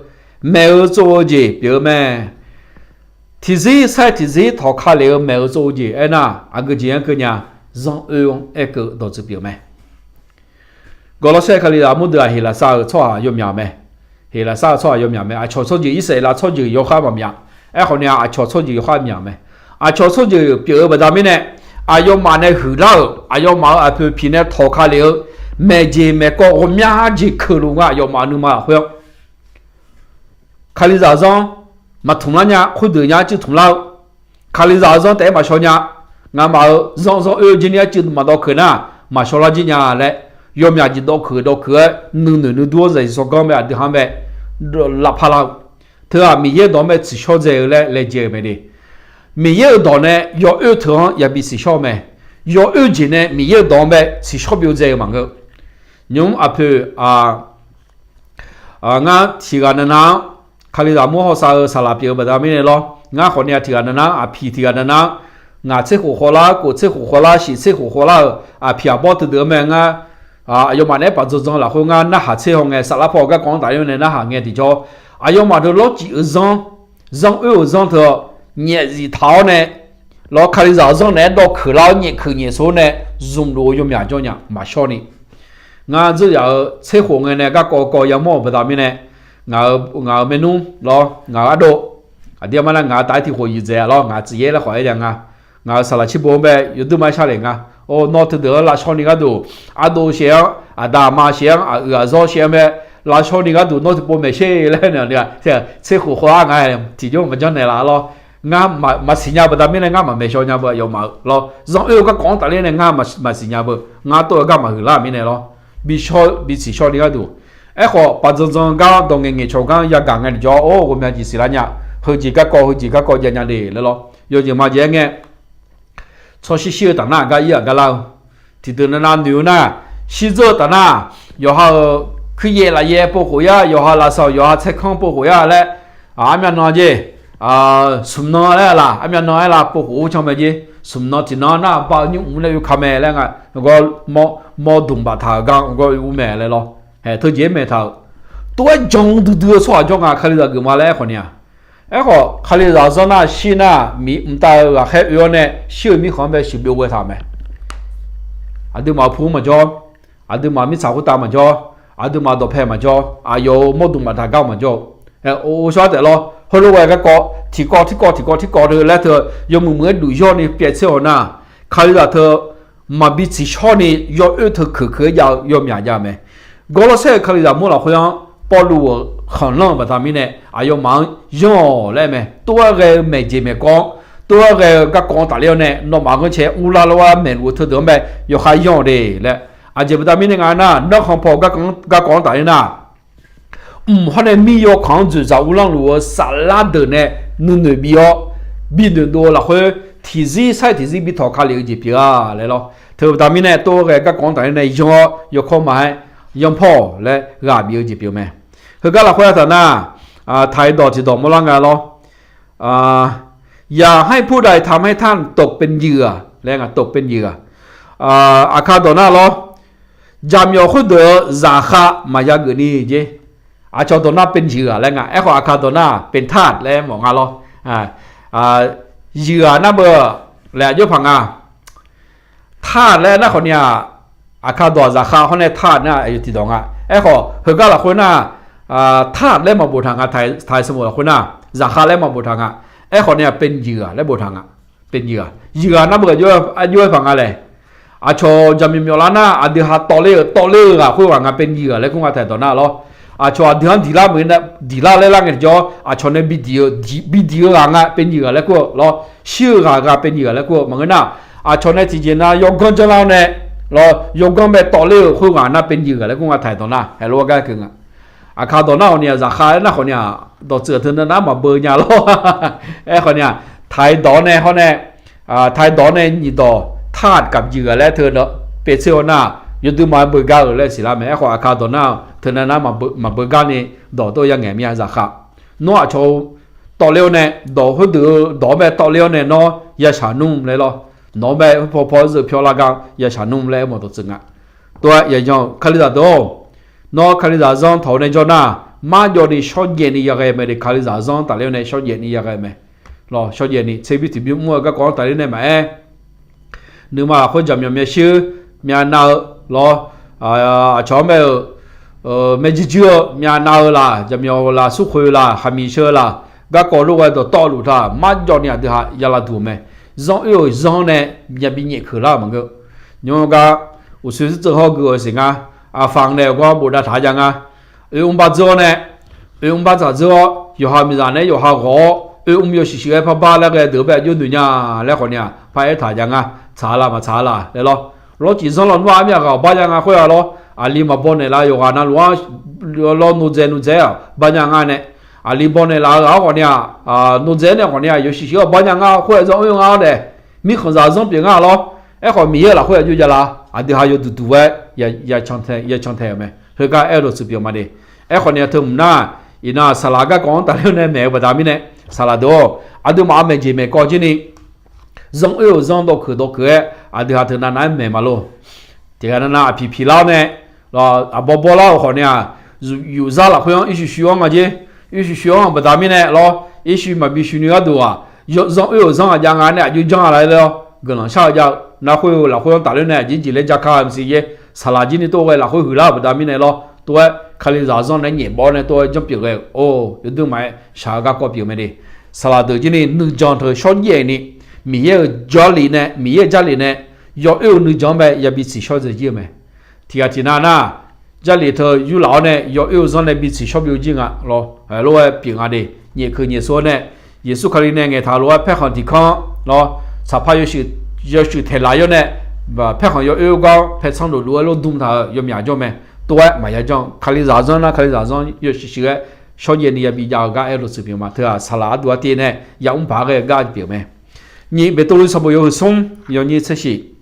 没有做的表咩？体质菜体质逃开了没有做的，哎那阿个几样个呢？让用一个都是表咩？ก็เราใช้คำนี้มุดเฮลาซาช่วยยมยามไหมเฮลาซาช่วยยมยามไหมชดจีอิสระชดจียกข้ามยามคนนี้ชดจียกข้ามยามไหมชดจีเปลี่ยนแบบนี้เนี่ยยมมาเนี่ยหือเรายมมาเพื่อพี่เนี่ยทอขาเลยแม่จีแม่ก็อมยาจีคือลุงยมมาหนุ่มเฮ้ยคำนี้จะจังมาทุ่งละเนี่ยคุยเดียวจีทุ่งเราคำนี้จะจังแต่มาชนเนี่ยงานมาจังจีเนี่ยจีมาต่อขึ้นนะมาชนละจีเนี่ยแหละยอมอยากจะดอกคือนึกตัวใจสกังแบบเดือดแบบ拉帕拉，他啊，米耶当没吃小子来接没的，米耶当呢要二头也比吃小没，要二斤呢米耶当没吃小标子嘛个，用阿婆俺提个那卡里达木好沙拉标不达米咯，俺好呢提个那阿皮提个那。俺吃火火啦，过吃火火啦，西吃火火啦，啊，偏包得得咩啊，要嘛呢把这种啦，好俺那下车红诶，沙拉泡个广大人呢那下眼的叫，啊，要嘛都老几让头，热日头呢，老看你早上呢到去老热手呢，用路用面叫呢，嘛晓呢，俺只要吃火嘅呢，个要么不达咩呢，俺没弄咯，俺都，啊，点嘛呢，俺代替会议者咯，俺自己来回点啊。ngà sà là chỉ bố mẹ yêu thương mai sao lại ngà ô nó từ đó là cho người đủ đồ xem đà mà xem do xem mẹ là cho người đủ nó từ bố mẹ xem lên nè thì sẽ khổ hóa ngà chỉ dùng cái chân này là lo ngà mà xin nhà bữa đó mình ngà mà mẹ cho nhà bữa yêu mà lo do yêu cái con ta lên này ngà mà xin nhà bữa ngà tôi cái mà hử la mình này lo bị chỉ cho người đủ ấy họ bắt đầu cái đồng nghề cho cái nhà gang này cho ô của mình chỉ xí là nhà hơi chỉ các co nhà để lo yêu gì mà dễ nghe cho xí xí tận na cái gì cái lâu thì từ na nhiều na xí giờ tận na rồi họ khi về là về bộ hội à rồi họ là sao rồi họ sẽ không bộ hội à đấy anh em nói gì sum nó đấy là anh em nói là bộ hội trong mấy gì sum nó thì nó na bao nhiêu cũng là camera đấy ngà có mò đụng bà thảo gang có mẹ đấy lo hè thôi dễ mẹ thảo tôi trong từ xóa trong à khai ra cái mà đấy còn nha ấy họ khai ra rồi na xí na mi ta là khai yêu này xí mi không phải xí biểu cái thằng mày anh mà phù mà cho anh mà mi sao cũng ta mà cho anh mà đồ phê mà cho yêu mò đụng bà thảo gang mà cho ô xóa đấy lo hồi lúc cái có rồi lại thôi dùng một người đủ cho này biết sao na khai ra thôi mà bị chỉ cho này yêu thôi khử yêu nhà mày gọi là sẽ khai ra mua là khoang bao lúa khẩn lăng và thằng mình này yêu mang yêu lại mày tôi cái mày gì mày tôi cái con tài liệu này nó mang cái chế ula loa mày của thứ đó mày yêu khai yêu đi lại chỉ bây giờ mình nghe nó không phải cái con tài liệu nào hôm nay mi yêu kháng chủ giáo ula lúa salad này nương nương bị đổ là hơi thì gì sai thì gì bị thọ khai liệu gì bia lại lo thứ đó mình này tôi cái con tài liệu này yêu không mà用破来拉表一表咩？佢家啦，開頭嗱，睇到就到冇啷個咯，อย่าให้ผู้ใดทำให้ท่านตกเป็นเหยื่อแล้วไงตกเป็นเหยื่ออาคาโดน่า咯，จำยอคนเดือซาคะมายาเกนี่เจอาชอโดน่าเป็นเหยื่อแล้วไงไอ้ของอาคาโดน่าเป็นทาสแล้วมองกัน咯，เหยื่อน่าเบอร์แล้วยกผังทาสแล้วน่าคนเนี่ยอาคาดอซาคาเขาเนี่ยธาตุเนี่ยอยู่ที่ตรงไอ้เขาเฮก็ละคนน่ะธาตุเล่มาบูทางไทยสมุทรคนน่ะซาคาเล่มาบูทางไอ้เขาเนี่ยเป็นเหยื่อเล่บูทางเป็นเหยื่อนั่นเบอร์ย่อยฝั่งอะไรโชจะมีลาน่ะเดี๋ยวต่อเล่คุยว่าเป็นเหยื่อแล้วคุยว่าแต่ตอนนั้นโชเดี๋ยวดีละเหมือนดีละเล่เงี้ยจ่อโชเนี่ยบิดเดียวเป็นเหยื่อแล้วก็แล้วชื่อเป็นเหยื่อแล้วก็มันก็น่ะโชเนี่ยที่จริงน่ะยกคนจะเล่าเนี่ยเรายกกันไปต่อเลี้ยวคุยว่าน่าเป็นเหยื่อแล้วก็ว่าถ่ายตอนน่ะให้รู้กันคือข่าวตอนน่ะเนี่ยราคาน่ะคนเนี่ยต่อเสือเธอน่ะมาเบอร์เนี่ยล้อคนเนี่ยถ่ายตอนเนี่ยเขาเนี่ยถ่ายตอนเนี่ยนี่ต่อทาสกับเหยื่อแล้วเธอเนาะเป็นเสื้อหน้ายุติมาเบอร์กันเลยสิละแม่ข่าวตอนน่ะเธอน่ะมาเบอร์กันนี่ต่อตัวยังไงมีราคาเนาะโชว์ต่อเลี้ยวเนี่ยต่อเขาดูต่อแบบต่อเลี้ยวเนี่ยเนาะอย่าฉานุ่มเลยล้อน้องแม่พอจะพิจารณาอย่าฉันนุ่มเลยหมดตัวจริงตัวอย่างย่อคลิตาโดน้องคลิตาจงเท่านั้นจน่ะมาโยนี่ชอบเย็นนี่ยังไงไม่ได้คลิตาจงแต่เรื่องนี้ชอบเย็นนี่ยังไงไหมรอชอบเย็นนี่เซบิที่บิวมัวก็ก่อนแต่เรื่องนี้ไหมนึกมาคนจำยังไม่ชื่อมีนาวรอชอบไม่จีเจือมีนาวล่ะจำยังล่ะสุขุยล่ะฮามิเชอร์ล่ะก็ก่อนรู้ว่าตัวต่อรู้ท่ามาโยนี่เดี๋ยวยาลาดูไหมzong này nhà bị nhẹ khử la mà cơ nhưng mà u sư sư họ cứ sinh phẳng này có bộ đã thả rằng ông bà zong này ông bà zong yêu họ mi này yêu họ gõ ông yêu sĩ sĩ phải ba là cái đứa bé yêu nhà lại còn phải thả rằng thả la đấy lo chỉ zong lần qua mi gạo ba rằng khơi lo 阿里嘛帮你啦，有啊那罗奴仔啊，班长啊呢，阿里帮你啦，然后呢奴仔呢，呢有些小班长啊，或者用啊的，米很少种别啊咯，好米啦，或者就叫啦，对还有嘟也常态没，所以讲都是别嘛的，好呢，他们那，那沙拉个讲大了呢，没不大米呢，沙拉多，对嘛没见没搞见呢。让到可对哈头那没嘛咯，这个那皮老呢，包老好呢，有啥了，好像一些需要嘛的，一些需要不大米呢，一些嘛必须你要多啊，让啊讲啊呢，就讲来了，可能下家那会好像大了呢，经济来家看是些，沙拉经济多个，会回来不大米呢咯，多看你让呢年包呢多就别个有都买下个个别没的，沙拉头今天能讲头小年呢。米业家里呢，要你讲呗，也比吃小子少没。提那家里头有老呢，要上呢比吃小表精啊，平啊的，你可你说呢，耶稣可能呢，他排行抵抗，啥怕要太拉要呢，排行要高，排长路动他要面叫没，多嘛也讲，看你啥要是个小年也比较个水平嘛，对啊，啥拉多点呢，也把个表没。你别多了什么要送，要你出息。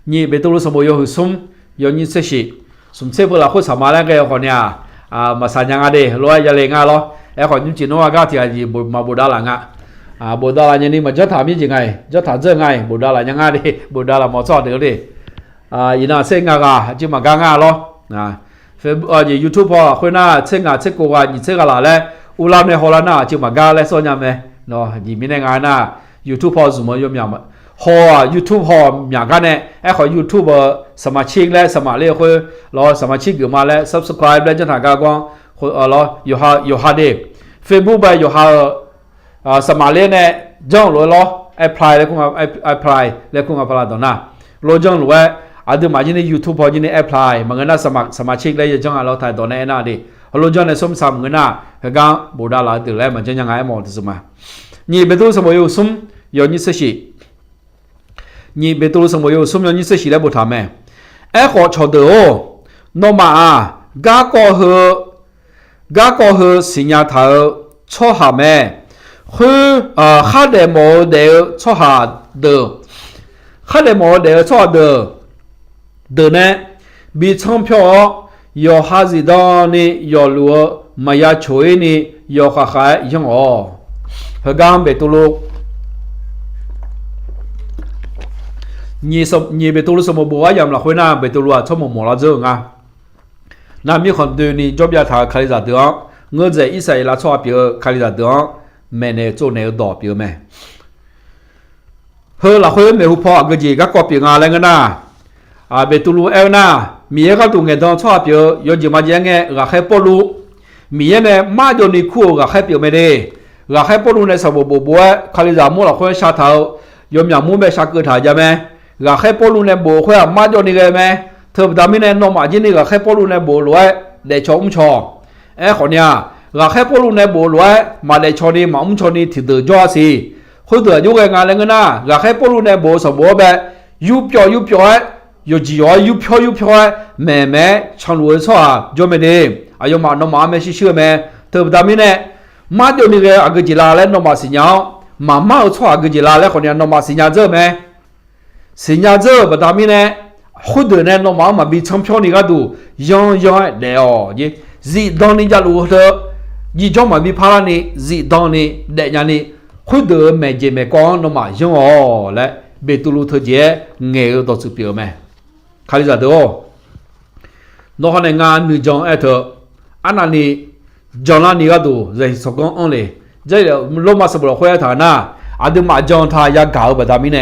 你别多了什么要送，要你出息。从这不啦，或什么那个好呢？嘛三样啊的，罗也来啊咯。好你见到啊，家庭是不打人啊。不打人你嘛就谈面子哎，就谈这哎，不打人样啊的，不打人冇错的的。伊那生啊就嘛讲啊咯。YouTube 会那生啊这个你这个啦嘞，乌拉呢好了那就嘛讲嘞说样没，里面那个那。YouTube 什么有名嘛？好啊 ，YouTube 好名个呢？好 YouTube 什么切嘞？什么嘞？会什么切个嘛嘞 ？Subscribe 嘞，就大家讲，有下的 Facebook 呗，有下什么嘞呢？讲apply 嘞，讲 apply 嘞，讲apply到哪？讲都嘛今天 YouTube 今天 apply， 嘛个那什么切嘞？就讲太多呢那的，讲呢什么个那？讲不打啦，对嘞，嘛就讲爱毛的什么？你别多什么有送，要你实习。你别多什么有送，要你实习来不他们。好巧的哦，那么家过后新年头错下没？哈的冇得错下的，哈的冇得错的呢？比钞票要哈子当呢，要路没要吹呢，要还用哦。刚别多了，你别多了什么不一样了？会那别多了，什么没了这啊？那米很多你这边他开始的，我在以色列错表开始的，没呢做那个代表没？后来会没有跑个几个国表啊那个呐？别多了那，米个东个当错表有几么样个？还不如米呢？马就你苦个还表没得？还不如呢，什么不看你咱们了会下头，有面目没下个台家没？还不如呢不会马叫你个没？特别他们呢，弄马进那个还不如呢不来来敲唔敲？好呢，还不如呢不来马来敲你马唔敲你提得抓是，或者有个伢那个呐，还不如呢不什么呗？有票有几万有票买长路错就没得，有马弄马没是学没？特别他们呢。马就那个个吉拉嘞，那么新娘，妈妈错个吉拉嘞，好像那么新娘这没，新娘这不大米呢，或者呢，那么比钞票那个多，样来哦，你当你家路头，你叫嘛比怕了呢，当你来人呢，或者没见没光那么样哦，来别多路头节，眼到处表没，看你咋的哦，那可能俺女将头，俺那里。讲了你个多，人说讲安嘞，这罗马是不会他那，都嘛讲他也搞不他们呢，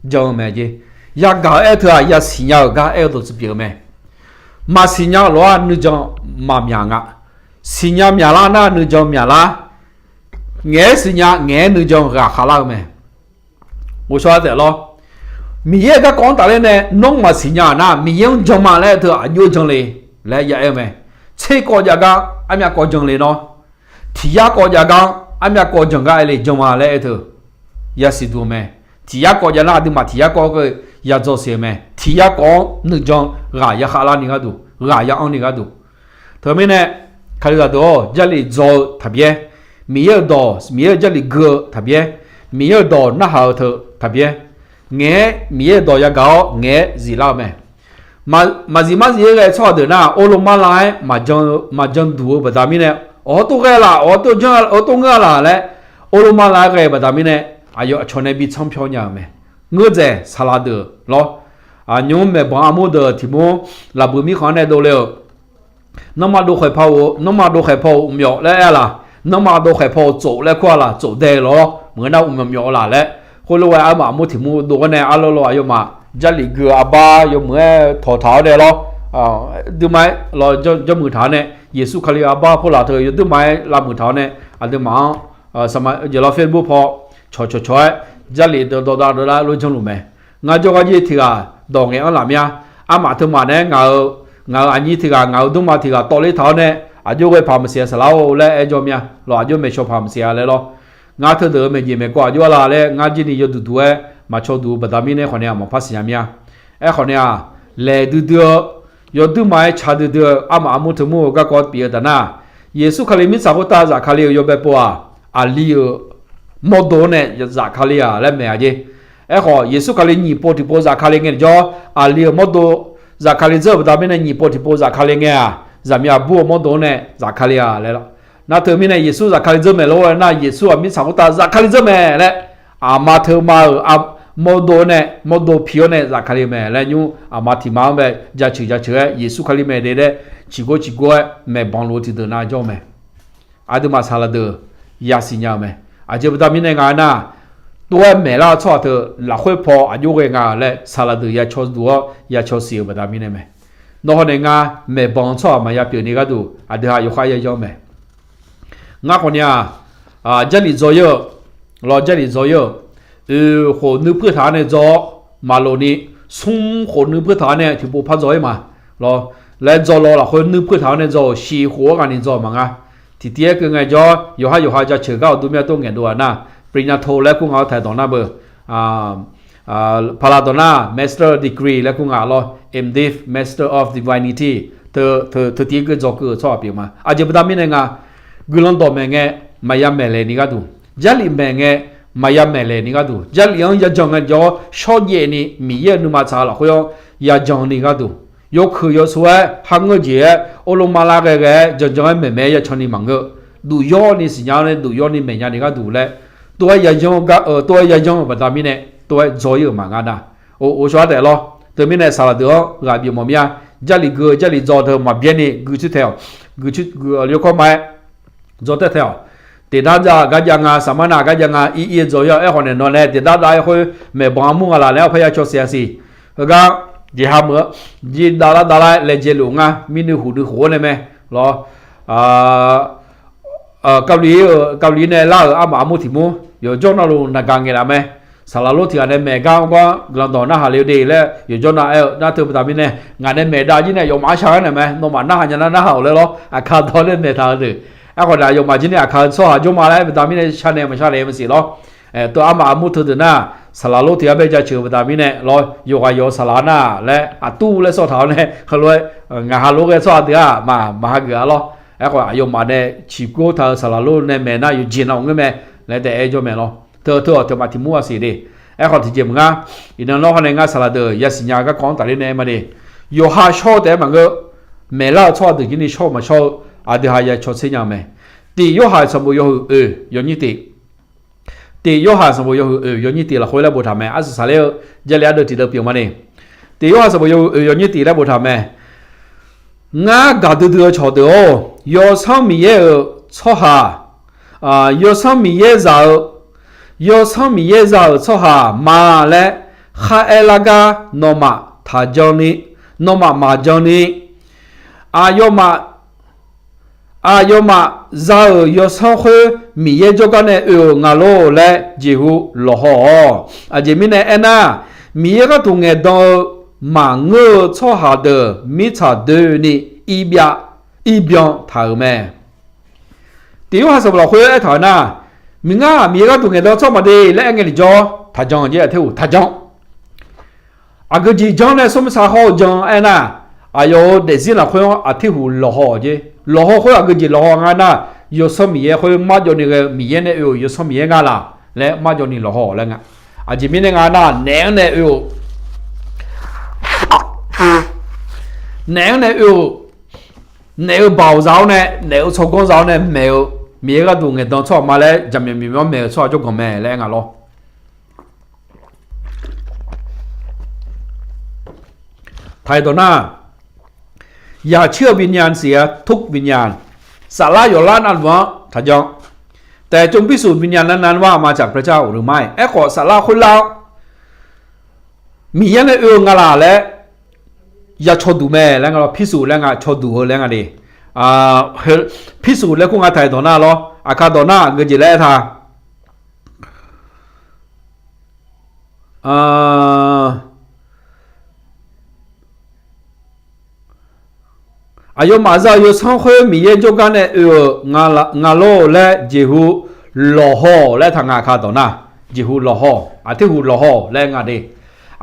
讲没的，也搞他也新娘搞都是表没，嘛新娘罗你讲嘛命啊，新娘命啦那你讲命啦，爱新娘爱你讲哈啦没，我说的咯，米个讲大嘞呢，弄嘛新娘那米用讲嘛来头有讲嘞，来也没。车国家讲，俺们国政嘞喏；提亚国家讲，俺们国政个嘞中嘛嘞头，也是多没。提亚国家那的嘛，提亚国个也做些没。提亚讲能将牙牙哈拉你个度，牙牙昂你个度。他们呢，看到多这里做特别，没有到没有这里个特别，没有到那好头特别，眼没有到也高眼是老咩？嘛是个错的那，我龙马来嘛将多不达米呢？我都个啦，我都个啦嘞，我龙马来个不达米呢？哎呦，穿那比长漂亮咩？我在萨拉德咯。nhung me ba mo de timo la bu mi khane do le no ma do khai phao no ma do khai phao myo le la no ma do khai phao zo le kwa la zo de lo mo na myo la le ko lo wa ma mo timo do ne a lo ayo ma jali gu aba yo mo tho thao de lo du mai lo jo mu tha ne yesu khali aba pho la tho yo du mai la mu tha ne a du ma sama je lo facebook pho cho jali do la lo jong lu me nga jo ga ji thi gaดองเงี้ยอะไรเมียอามาถึงมาเนี่ยเงาอันนี้ที่ก็เงาดูมาที่ก็ตอลิท้าเนี่ยอายุไปพามาเสียสลาวและไอ้จอมเนี่ยเราอายุไม่ชอบพามาเสียเลยหรอกงาเธอเดิมไม่ยินไม่กว่าอยู่อะไรเลยงาจีนี่ยดูด้วยมาชอบดูบัดนี้เนี่ยคนเนี่ยมาพัศยามีไอ้คนเนี่ยเล่ดูยดูมาชาดูอามามุถึงมูก็กอดเปียดนะเยซูคาลิมิสาวตาจากคาลิโยเบปัวอาลีโมโดเนี่ยจากคาลิอาและเมียจีไอ้ขอเยซูคาลินีโปติโปจากคาลิเงี้ยจ่ออาลีโมโดจากคาลิเจอร์ดามินนีโปติโปจากคาลิเงี้ยจามีอาบัวโมโดเนี่ยจากคาลิอาเลยล่ะน่าเธอมีเนี่ยเยซูจากคาลิเจอร์เมโลน่าเยซูมีสาวตาจากคาลิเจอร์เมเลยอามาเธอมาโมโดเนี่ยโมโดพิโอเนี่ยจากคาลิเมแล้วยูอามาที่มาเมจะชื่อเยซูคาลิเมเดชิโกเมบังโลติเดน่าจ่อเมอาดูมาซาลาเดยาสิญาเมอาเจบดามินเนี่ยงาน่าตัวแม่ละชอบเธอหลักค่อยพออายุเองอ่ะและซาลาดือยาชอบดูยาชอบเสียวแบบนี้เนี่ยไหมนอกจากงาแม่บังชอบมายาเปลี่ยนนี่ก็ดูอาเดี๋ยวอยู่ข้ายายอมไหมงาคนเนี้ยเจลิโซเยอรอเจลิโซเยอหัวนึกเพื่อฐานเนี่ยจอมาโลนี่ส่งหัวนึกเพื่อฐานเนี่ยที่บุพจอยมารอและจอรอละคนนึกเพื่อฐานเนี่ยจอสีหัวกันนี่จอมั้งอ่ะที่เตี้ยคือไงจออยู่ให้จะเชื่อเขาดูเมียตัวเงี้ยดูนะปริญญาโทและกูเอาถ่ายตอนหน้าเบอร์พาราโดนา Master Degree และกูเอาMDiv Master of Divinity เธอที่ก็จอกชอบอยู่มาอาจจะเป็นตามนี้ไงกุลันตัวแม่เงี้ยมายาเมเลนี่ก็ดูจัลลิแม่เงี้ยมายาเมเลนี่ก็ดูจัลลิยังจะจังเงี้ยจ่อชอบเย็นนี่มีเยอะนุ่มมาชาละเขาอยากจังนี่ก็ดูยกคือยกสวยหังเงี้ยโอลมาลาเงี้ยจังแม่อยากชนนี่มังเงดูย้อนนี่สิญญาณดูย้อนนี่แม่ยานี่ก็ดูเลยตัวใหญ่จงก็ตัวใหญ่จงแบบตามีเนี่ยตัวจอยอยู่มางานนะโอ้ชัวร์แต่ละตัวมีเนี่ยสารเดียวกับอยู่มั่วมีอ่ะจัลลิจอเธอมาเบียนี่กูชุดเท่าเรียกเขาไหมจอเท่าแต่ด้านจะก็ยังสามารถก็ยังอีจอยไอ้คนเนี่ยนอนเนี่ยแต่ด้านได้เขาไม่บ้ามุ่งอะไรแล้วพยายามช่วยเสียสิก็ยี่ห้อมือยี่ดาราเลเจลุงอ่ะมีนึกหัวเลยไหมรอเกาหลีเนี่ยล่าอามามุทิมูอยู่จนเราหนักเงี้ยนะแม่สารลุที่อันนี้แม่ก้าวก็กลางตอนน่าหาเลี้ยวดีแล้วอยู่จนน่าเธอประจำเนี่ยงานนี้แม่ได้ยินเนี่ยยมอาชาเนี่ยแม่นมาหน้าหันยันหน้าหาเลยหรออาคาตอนนี้เนี่ยท่าดื้อไอ้คนนั้นยมมาจีเนี่ยอาคาสอหายมมาแล้วประจำเนี่ยชาเนี่ยมันสิหรอตัวอามามุทิตัวน่ะสารลุที่อาเบจะเชื่อประจำเนี่ยรออยู่กับอยู่สารน่ะและอาตู้และสอดเท้าเนี่ยเขาเลยงานหาลูกสอดเดียมาหาเกลือหรอไอ้คนอายุมาเนี่ยชีโก้ท่าสารลุเนี่ยแม่น่าอยู่จีนเอาเงี้ยแม่แล้วแต่ไอ้เจ้าแม่เนาะเธอมาที่มัวสิดิไอ้คนที่เจ็บงาอีนั่นน้องคนนี้งาสารเดอร์ยาสิญญาก็ของแต่ละเนี่ยมาดิอยู่หาชอบแต่มันก็แม่ละชอบถึงนี่ชอบมาชอบอาเดี๋ยวหายชอบเสียยังไงตีอยู่หาสมบูรณ์อยู่นี่ตีอยู่หาสมบูรณ์อยู่นี่ตีละคนละบุตรทำไมอาศัยสาเลวจะเลี้ยงเดือดตีเดือดเปียกมาดิตีอยู่หาสมบูรณ์อยู่นี่ตีละบุตรทำไมงากาดือชอบเดียวอยู่สามีเย่ชอบหา有上米也绕错哈马嘞，哈埃那个诺马他叫你，诺马马叫你，有嘛绕有上回米也就讲呢，俺罗嘞几乎落好，这面呢那米也个东西到马我错下的米差的呢一边头咩。第二是不啦，回来台呐，明啊，明个东西都做么的，来个里做，他讲也跳，他讲， à cái gì trong này sống sao họ trong anh à à yo để gì là khơi à thì hù lò họ chứ lò họ khơi à cái gì lò họ ngay na yo sống mía khơi mà cho nên cái mía này yo sống mía ngay là lẽ mà cho nên lò họ là ngay à chỉ mình ngay na nén này yo nén này yo nếu bảo giáo này nếu cho con giáo này mèo mía cái đồ người ta cho mà lẽ chậm mình mèo cho con mẹ lẽ ngay lo thayตัวหน้าอย่าเชื่อวิญญาณเสียทุกวิญญาณสาระอยู่ล้านอันวะถ้ายองแต่จงพิสูจน์วิญญาณนั้นๆว่ามาจากพระเจ้าหรือไม่ไอ้ขอสาระคนเรามีอย่างอื่นอะไรและอย่าชดดูแม่แล้วเราพิสูจน์แล้วไงชดดูแล้วไงดิพิสูจน์แล้วกูงาthayตัวหน้าหรออาคาตัวหน้าเกิดจีแล้วท่าอายุมาจากอายุสองคนมีเยอะจนกันเนี่ยงาโลและจิหูหล่อห่อและทางอาคาต่อหน้าจิหูหล่อห่ออาทิหูหล่อห่อและงาดี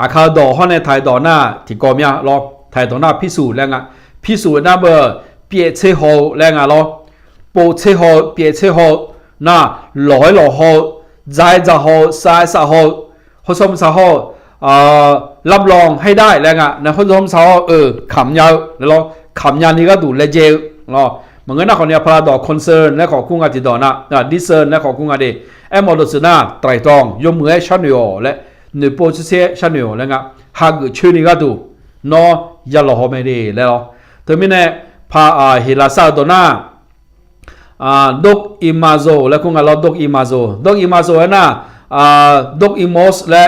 อาคาต่อห่อในไทยต่อหน้าที่กอมยาล้อไทยต่อหน้าพิสูจน์และงาพิสูจน์หน้าเบอร์เปียเชห่อและงาล้อโปเชห่อเปียเชห่อหน้าหล่อห่อใจจะห่อสายสะห่อผสมสะห่อรับรองให้ได้และงาในผสมสะห่อขำยาวแล้วคำยันนี่ก็ดูเลเจลเนาะเหมือนกันนะคนนี้พลาดคอนเซิร์นและขอคุ้งอาทิตย์ดอนะดิเซอร์และขอคุ้งอาทิตย์มอดสนาไตรตรองยมมือชันโยและหนึ่งโพสเซชันโยแล้วงั้นหากชื่อนี้ก็ดูเนาะยันหล่อไม่ดีแล้วถึงไม่แน่พาเฮลาซาดอนะดกอิมาโซและคุ้งอาลอดกอิมาโซนะดกอิมอสและ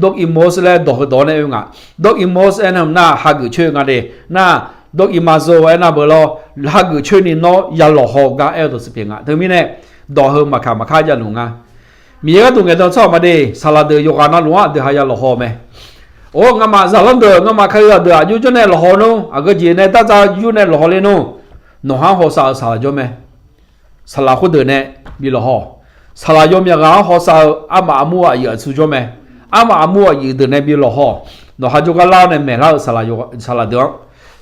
ดกอิมอสและดอกดอนเนี่ยงั้นดกอิมอสนั่นน่ะหากชื่องั้นดีน่ะดอกอิมาโซไอ้น่ะเบลล์หากช่วยนี่เนาะยาหล่อหอกาเอลตัวสเปียงอ่ะถึงมีเนี่ยดอกเฮมาขาจะหนุ่งอ่ะมีก็ตัวเงี้ยต้องชอบมาดิสลัดเดือยกานาหลวงเดือยยาหล่อหอไหมโอ้งามาสลัดเดืองามาใครก็เดืออยู่จนเนี่ยหล่อหอนู้อ่ะก็จีเนี่ยถ้าจะอยู่เนี่ยหล่อเลยนู้หนูหาหัวสาวจอไหมสลัดคนเดือเนี่ยมีหล่อหอสลัดยมยังหาหัวสาวอามามัวอยู่สุจอไหมอามามัวอยู่เดือเนี่ยมีหล่อหอหนูหาจุกเล่าเนี่ยแม่เล่าสลัดเดือ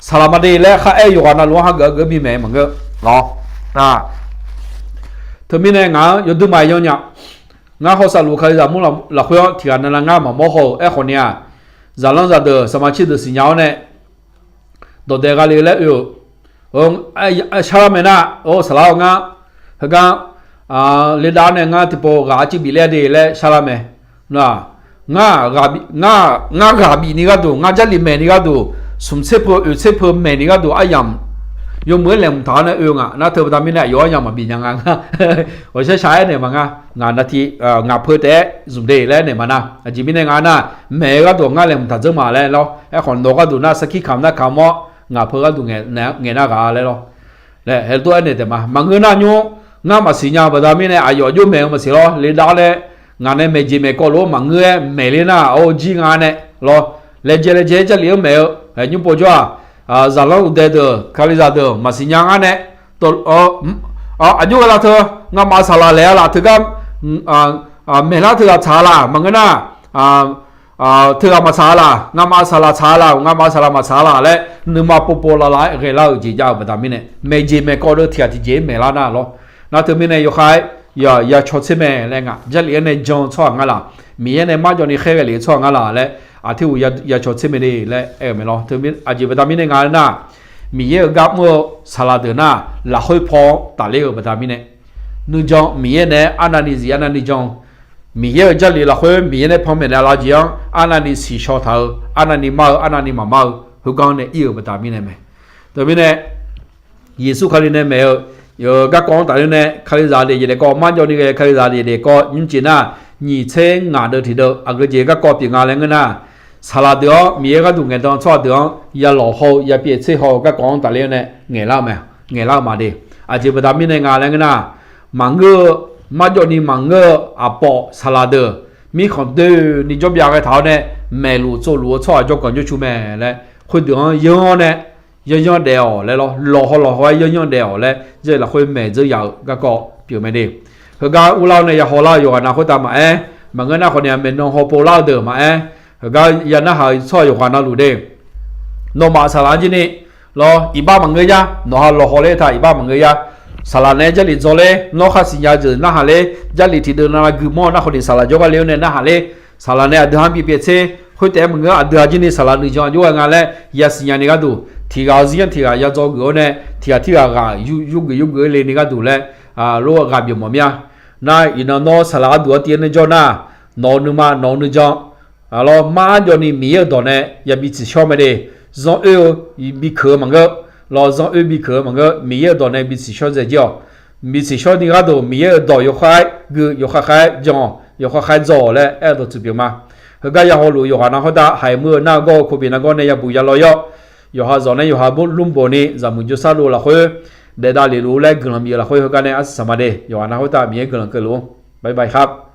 สลามาดีแล้วข้าอยู่กันนะหลวงฮักก็มีแม่เหมือนกันเนาะถึงมีเนี่ยงาอยู่ดูไม่ยงเนี่ยงาเขาสรุปเขาจะมุ่งหลักเพื่อที่อันนั้นงามาโมโหคนเนี่ยจะลองจะเดือสมาชิกเดือสิญญาเนี่ยโดดเด็กอะไรแล้วอยู่ชาลาเมน่าสลาวงาฮักเลดานเนี่ยงาที่พอกาจิบิเลดีแล้วชาลาเมน่ะงากาบีนี่ก็ดูงาจัลลิเมนี่ก็ดูสมเสพเพิ่มแม่นี่ก็ดูอายังยมเหมือนแหลมฐานนะอ่ะน่าเธอทำไม่ได้ย้อนยังมาบินยังไงว่าใช้เนี่ยมั้งงานนาทีงานเพื่อแต่สุดเดย์แล้วเนี่ยมันนะจีบินงานน่ะแม่ก็ดูงานแหลมฐานจะมาแล้วไอ้คนโตก็ดูน่าสักขี้คำน่าคำว่างานเพื่อก็ดูเงี้ยน่ากาแล้วและเห็นตัวเนี่ยแต่มาเงินน่ะยูงานมาสิญญาบัดนี้เนี่ยอายุยุ่งแม่มาสิล้อเลยดาวเลยงานเนี่ยแม่จีแม่ก็รู้มังเงินแม่เลยน่ะโอ้จีงานเนี่ยล้อเลยเจจะเลี้ยงแม่ไอ้ยุ่งปวดจ้าจะลองเด็ดคาลิซาเดอมาสิยังอันเนี่ยตัวอายุเราเธองามาสลาแล้วล่ะเธอก็เมื่อเธอชาลามันก็น่าเธอมาชาลางามาสลาชาลางามาสลามาชาลาและนึกมาปุ๊บปุ๊บละลายเรื่องจีจ้าแบบนี้เนี่ยไม่จีไม่ก็เรื่องที่อาทิตย์จีไม่ละน่าหรอน่าเธอมีเนี่ยอยู่ใครอย่าชดใช่ไหมอะไรเงี้ยจะเลี้ยงในจงช่วงงั้นล่ะมีในมาจนในแค่เลี้ยงช่วงงั้นล่ะและอาทิตย์อย่าชดใช่ไหมดีและไม่หรอถึงมีอาจจะแบบนี้ในงานน่ะมีเยอะกับเมื่อสลัดเดือนน่ะละค่อยพอตัดเลี้ยงแบบนี้เนี่ยนึกจังมีเนี่ยอันนั้นนี่อันนั้นนี่จังมีเยอะจะเลี้ยงละค่อยมีเนี่ยพอมีเนี่ยละจังอันนั้นนี่สีชอเท้าอันนั้นนี่มาอันนั้นนี่มาหุกางเนี่ยเยอะแบบนี้เนี่ยไหมแต่มีเนี่ยเยซูคริสต์เนี่ยไม่有个讲大人呢，开始的，也个满叫那个开始的，个民间呐，你才伢都提到，个这个个别伢人个呐，查拉掉，每个都眼当错掉，也老好，也别最好个讲大人呢，眼老嘛的，这不达米的伢人个呐，忙个满叫你忙个包查拉的，米看到你这边个头呢，买路走路错就感觉出门来，会掉样呢。样的哦，来咯，老好样的哦，来，这来会买这有个表妹的，佢家乌老呢也好啦，有啊，那会打嘛哎，问个那可能没弄好包老的嘛哎， ก็ยันน่าหายช่วยอยู่ความน่ารู้เด้โนมาสลาจีนี่รออีบ้ามังเงียโนฮาโลฮอเลท่าอีบ้ามังเงียสลาเนี่ยจะลิโซเลโนข้าสิญาจืน่าหาเลจะลิที่เดินนากุมอน่าคนที่สลาจกเลวเนี่ยน่าหาเลสลาเนี่ยเดือนปีเปียเช่คุยแต่มึงก็เดือนจีนี่สลาหนึ่งจังอยู่งานเลยยาสิญานี่ก็ดูที่เราสิญาที่เราอยากจะกูเนี่ยที่เรายุกเลยนี่ก็ดูเลยรู้ว่ากับอยู่มั้ยน่าอินโนสลาดูที่เนี่ยจอน่านอนนึจังalors ma joni mieux donné ya bi ci chome de zon bi ke manga lo zon bi ke manga mieux donné bi ci chose dio bi ci chose ni gado mieux do yo khai gu yo khai jon yo khai zo le e do tu bi ma ga ya ho lu yo ha na ho da hai mưa na go ko bi na go ne ya bu ya lo yo ha zo ne yo ha bu lum bo ni za mu jo sa lo la khwe de da le lu le glam ya la khwe ga ne as sama de yo na ho da mieux glam ke lu bye bye ครับ